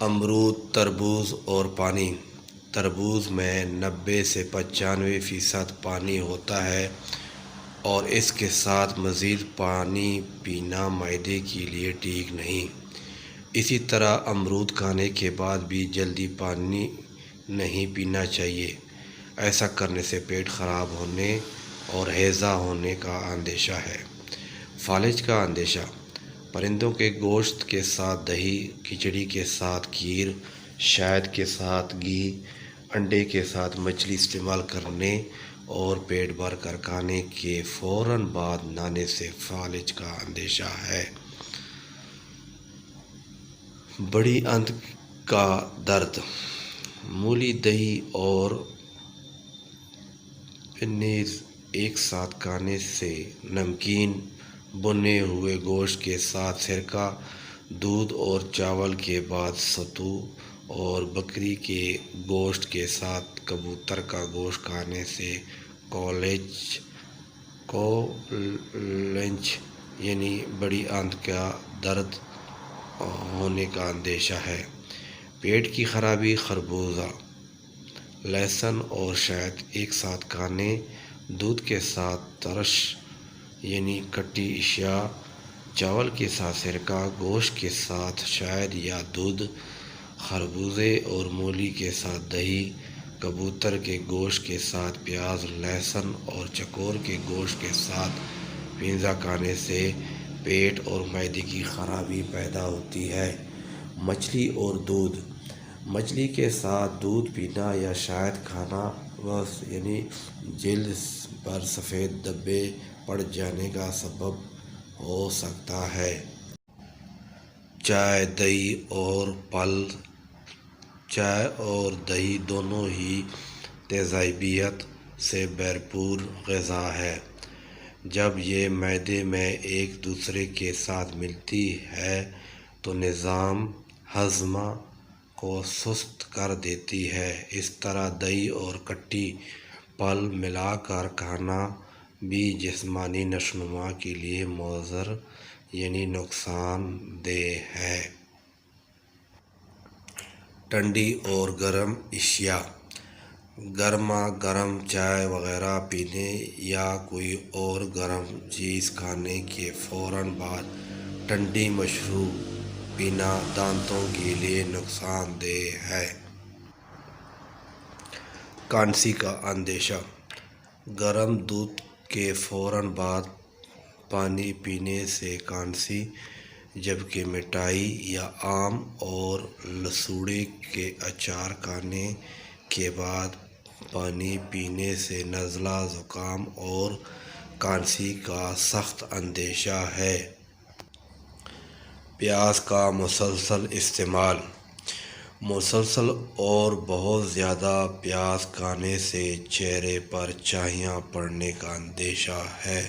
امرود، تربوز اور پانی۔ تربوز میں 90 سے 95% پانی ہوتا ہے اور اس کے ساتھ مزید پانی پینا معدے کے لیے ٹھیک نہیں۔ اسی طرح امرود کھانے کے بعد بھی جلدی پانی نہیں پینا چاہیے۔ ایسا کرنے سے پیٹ خراب ہونے اور ہیضہ ہونے کا اندیشہ ہے۔ فالج کا اندیشہ: پرندوں کے گوشت کے ساتھ دہی، کھچڑی کے ساتھ کھیر، شہد کے ساتھ گھی، انڈے کے ساتھ مچھلی استعمال کرنے اور پیٹ بھر کر کھانے کے فوراً بعد نہانے سے فالج کا اندیشہ ہے۔ بڑی آنت کا درد: مولی، دہی اور پنیر ایک ساتھ کھانے سے نمکین بھنے ہوئے گوشت کے ساتھ سرکہ، دودھ اور چاول کے بعد ستو اور بکری کے گوشت کے ساتھ کبوتر کا گوشت کھانے سے کولنج یعنی بڑی آنت کا درد ہونے کا اندیشہ ہے۔ پیٹ کی خرابی: خربوزہ، لہسن اور شہد ایک ساتھ کھانے، دودھ کے ساتھ ترش یعنی کھٹی اشیاء، چاول کے ساتھ سرکہ، گوشت کے ساتھ شہد یا دودھ، خربوزے اور مولی کے ساتھ دہی، کبوتر کے گوشت کے ساتھ پیاز، لہسن اور چکور کے گوشت کے ساتھ پیزا کھانے سے پیٹ اور معدے کی خرابی پیدا ہوتی ہے۔ مچھلی اور دودھ: مچھلی کے ساتھ دودھ پینا یا شہد کھانا باعث یعنی جلد پر سفید دھبے پڑ جانے کا سبب ہو سکتا ہے۔ چائے، دہی اور پھل: چائے اور دہی دونوں ہی تیزابیت سے بھرپور غذا ہے۔ جب یہ معدے میں ایک دوسرے کے ساتھ ملتی ہے تو نظام ہاضمہ کو سست کر دیتی ہے۔ اس طرح دہی اور کھٹے پھل ملا کر کھانا بھی جسمانی نشوونما کے لیے مضر یعنی نقصان دہ ہے۔ ٹھنڈی اور گرم اشیاء: گرما گرم چائے وغیرہ پینے یا کوئی اور گرم چیز کھانے کے فوراً بعد ٹھنڈی مشروب پینا دانتوں کے لیے نقصان دہ ہے۔ کھانسی کا اندیشہ: گرم دودھ کے فوراً بعد پانی پینے سے کھانسی، جبکہ مٹھائی یا آم اور لسوڑی کے اچار کھانے کے بعد پانی پینے سے نزلہ، زکام اور کھانسی کا سخت اندیشہ ہے۔ پیاز کا مسلسل استعمال: مسلسل اور بہت زیادہ پیاز کھانے سے چہرے پر چھائیاں پڑنے کا اندیشہ ہے۔